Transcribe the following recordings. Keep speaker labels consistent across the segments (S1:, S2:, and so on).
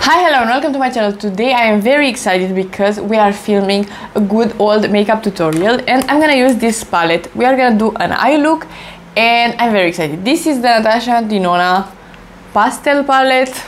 S1: Hi, hello and welcome to my channel. Today I am very excited because we are filming a good old makeup tutorial and I'm gonna use this palette. We are gonna do an eye look and I'm very excited. This is the Natasha Denona Pastel palette,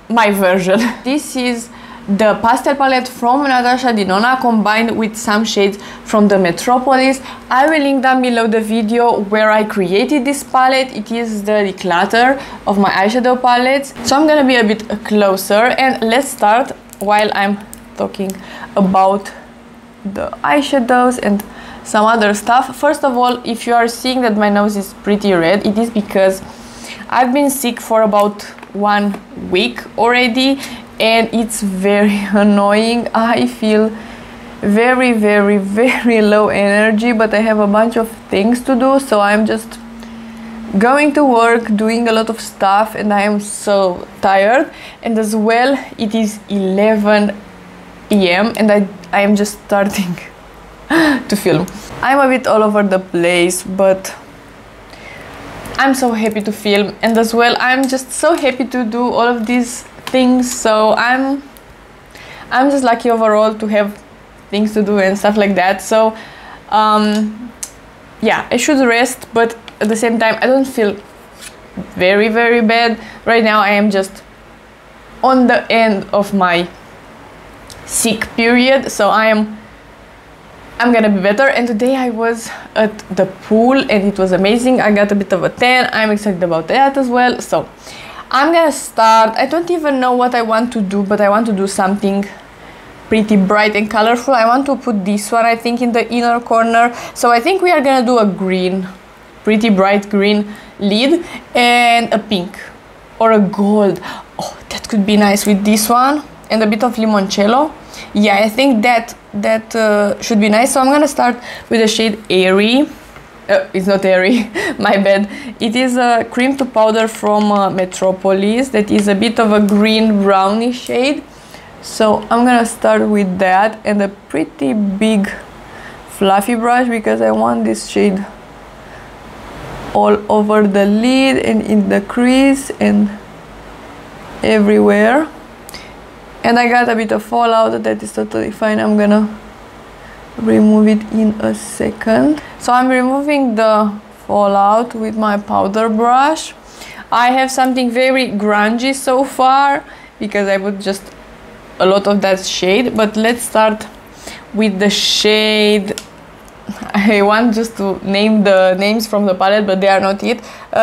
S1: my version. This is the pastel palette from Natasha Denona combined with some shades from the Metropolis. I will link down below the video where I created this palette. It is the declutter of my eyeshadow palettes. So I'm gonna be a bit closer and let's start while I'm talking about the eyeshadows and some other stuff. First of all, if you are seeing that my nose is pretty red, it is because I've been sick for about 1 week already and it's very annoying. I feel very low energy, but I have a bunch of things to do, so I'm just going to work, doing a lot of stuff, and I am so tired. And as well, it is 11 AM and I am just starting to film. I'm a bit all over the place, but I'm so happy to film, and as well I'm just so happy to do all of these things, so I'm just lucky overall to have things to do and stuff like that. So yeah, I should rest, but at the same time I don't feel very bad right now. I am just on the end of my sick period, so I'm gonna be better. And today I was at the pool and it was amazing. I got a bit of a tan. I'm excited about that as well. So I'm gonna start. I don't even know what I want to do, but I want to do something pretty bright and colorful. I want to put this one, I think, in the inner corner. So I think we are gonna do a green, pretty bright green lid and a pink or a gold. Oh, that could be nice with this one and a bit of limoncello. Yeah, I think that should be nice. So I'm gonna start with the shade Airy. It's not Airy, my bad. It is a cream to powder from Metropolis. That is a bit of a green browny shade. So I'm gonna start with that and a pretty big fluffy brush because I want this shade all over the lid and in the crease and everywhere. And I got a bit of fallout, that is totally fine. I'm gonna remove it in a second. So I'm removing the fallout with my powder brush. I have something very grungy so far because I put just a lot of that shade, but let's start with the shade. I want just to name the names from the palette, but they are not it.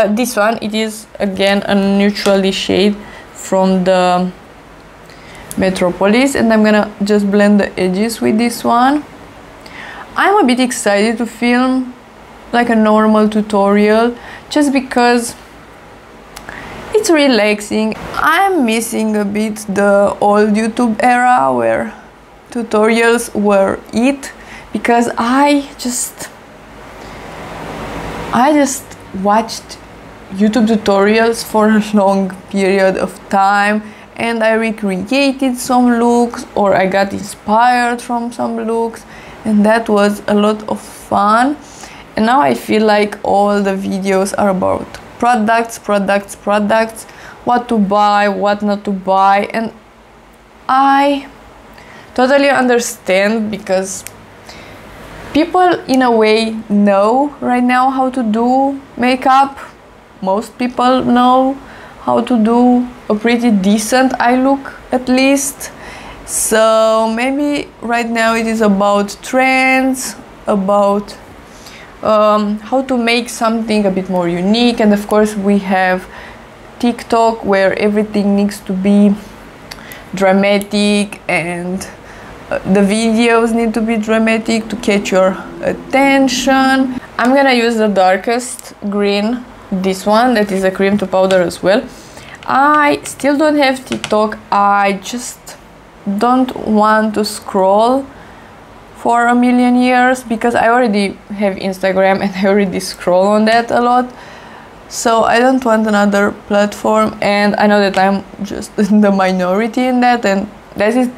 S1: This one, it is again a neutrally shade from the Metropolis, and I'm gonna just blend the edges with this one. I'm a bit excited to film like a normal tutorial just because it's relaxing. I'm missing a bit the old YouTube era where tutorials were it, because I just watched YouTube tutorials for a long period of time and I recreated some looks or I got inspired from some looks, and that was a lot of fun. And now I feel like all the videos are about products, what to buy, what not to buy, and I totally understand because people in a way know right now how to do makeup. Most people know how to do a pretty decent eye look at least. So maybe right now it is about trends, about how to make something a bit more unique. And of course we have TikTok where everything needs to be dramatic and the videos need to be dramatic to catch your attention. I'm gonna use the darkest green, this one, that is a cream to powder as well. I still don't have TikTok. I just don't want to scroll for a million years because I already have Instagram and I already scroll on that a lot. So I don't want another platform, and I know that I'm just in the minority in that, and that is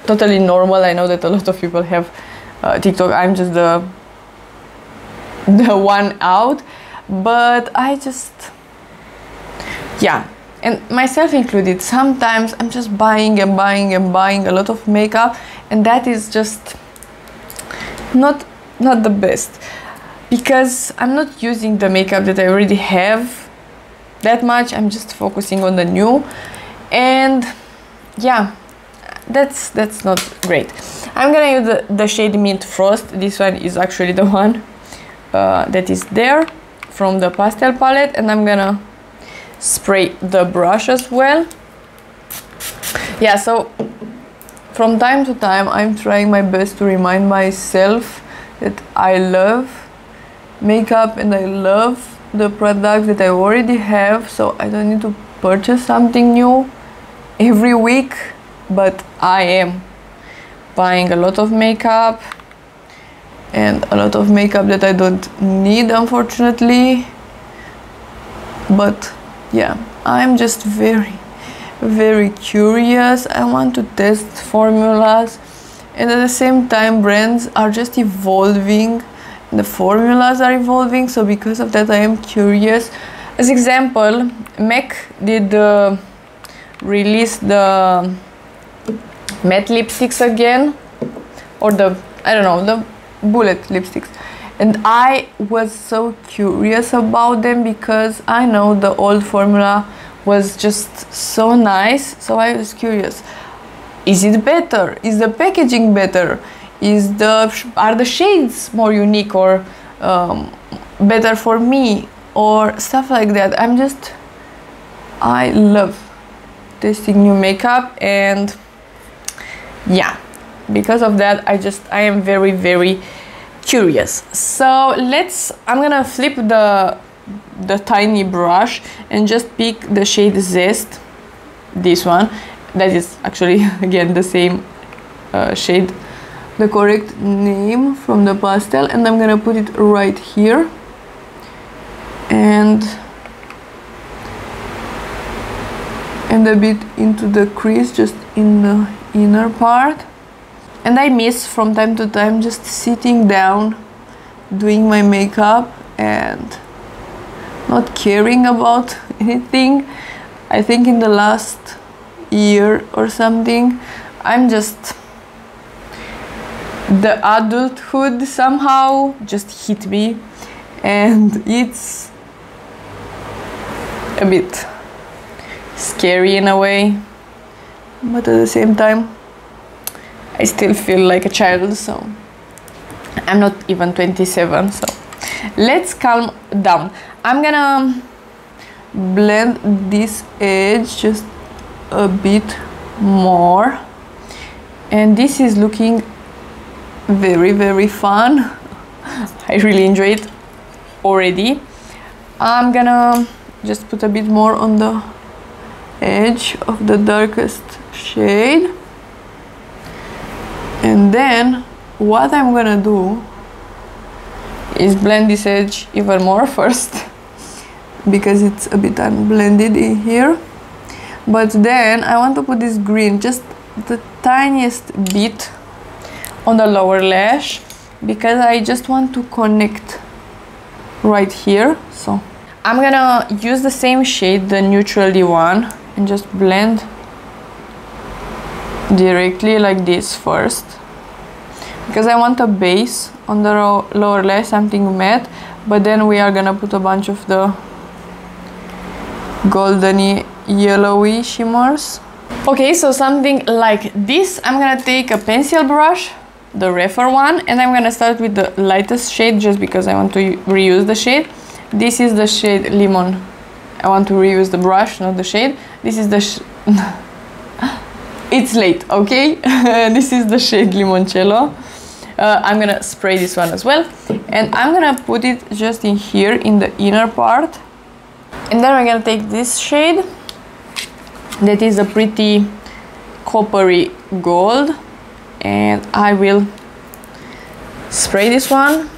S1: totally normal. I know that a lot of people have TikTok. I'm just the one out, but I just, yeah, and myself included, sometimes I'm just buying and buying and buying a lot of makeup, and that is just not the best, because I'm not using the makeup that I already have that much. I'm just focusing on the new, and yeah, that's not great. I'm gonna use the shade Mint Frost. This one is actually the one that is there from the Pastel palette, and I'm gonna spray the brush as well. Yeah, so from time to time I'm trying my best to remind myself that I love makeup and I love the products that I already have, so I don't need to purchase something new every week. But I am buying a lot of makeup, and a lot of makeup that I don't need, unfortunately. But yeah, I'm just very curious. I want to test formulas, and at the same time brands are just evolving, the formulas are evolving, so because of that I am curious. As example, MAC did release the matte lipsticks again, or the, I don't know, the bullet lipsticks, and I was so curious about them because I know the old formula was just so nice, so I was curious, is it better, is the packaging better, are the shades more unique or better for me, or stuff like that. I love testing new makeup, and yeah, because of that I am very curious. So I'm gonna flip the tiny brush and just pick the shade Zest, this one, that is actually again the same shade, the correct name from the Pastel, and I'm gonna put it right here and a bit into the crease, just in the inner part. And I miss from time to time just sitting down, doing my makeup and not caring about anything. I think in the last year or something, I'm just, the adulthood somehow just hit me, and it's a bit scary in a way, but at the same time I still feel like a child, so I'm not even 27, so let's calm down. I'm gonna blend this edge just a bit more, and this is looking very fun. I really enjoy it already. I'm gonna just put a bit more on the edge of the darkest shade, and then what I'm gonna do is blend this edge even more first because it's a bit unblended in here, but then I want to put this green just the tiniest bit on the lower lash because I just want to connect right here. So I'm gonna use the same shade, the neutrally one, and just blend directly like this first, because I want a base on the lower lash, something matte, but then we are gonna put a bunch of the goldeny yellowy shimmers. Okay, so something like this. I'm gonna take a pencil brush, the Refer one, and I'm gonna start with the lightest shade just because I want to reuse the shade. This is the shade Lemon. I want to reuse the brush, not the shade. This is the it's late, okay? This is the shade Limoncello. I'm gonna spray this one as well, and I'm gonna put it just in here in the inner part, and then I'm gonna take this shade that is a pretty coppery gold, and I will spray this one.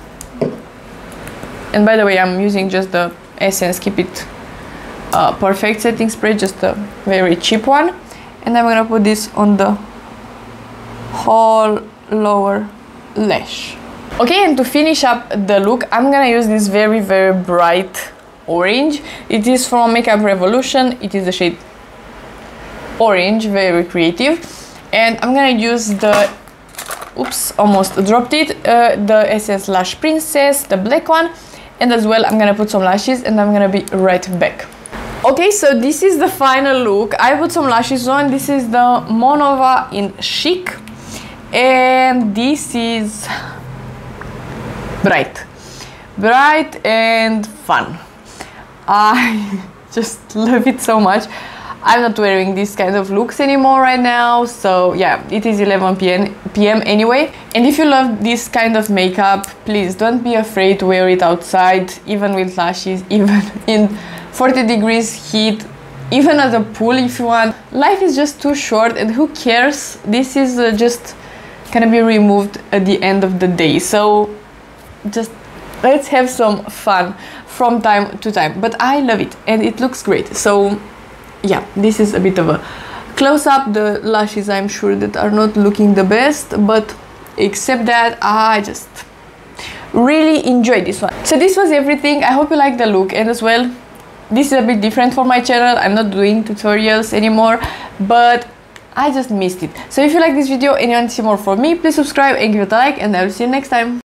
S1: And by the way, I'm using just the Essence Keep It Perfect setting spray, just a very cheap one, and I'm gonna put this on the whole lower lash. Okay, and to finish up the look, I'm gonna use this very bright orange. It is from Makeup Revolution. It is the shade orange, very creative. And I'm gonna use the, oops, almost dropped it, the Essence Lash Princess, the black one. And as well, I'm gonna put some lashes and I'm gonna be right back. Okay, so this is the final look. I put some lashes on. This is the Monova in Chic. And this is bright and fun. I just love it so much. I'm not wearing these kind of looks anymore right now, so yeah, it is 11 p.m. anyway. And if you love this kind of makeup, please don't be afraid to wear it outside, even with lashes, even in 40 degrees heat, even at the pool if you want. Life is just too short, and who cares? This is just gonna be removed at the end of the day, so just let's have some fun from time to time. But I love it and it looks great. So yeah, this is a bit of a close-up. The lashes, I'm sure that are not looking the best, but except that, I just really enjoyed this one. So this was everything. I hope you liked the look, and as well, this is a bit different for my channel. I'm not doing tutorials anymore, but I just missed it. So if you like this video and you want to see more from me, please subscribe and give it a like, and I will see you next time.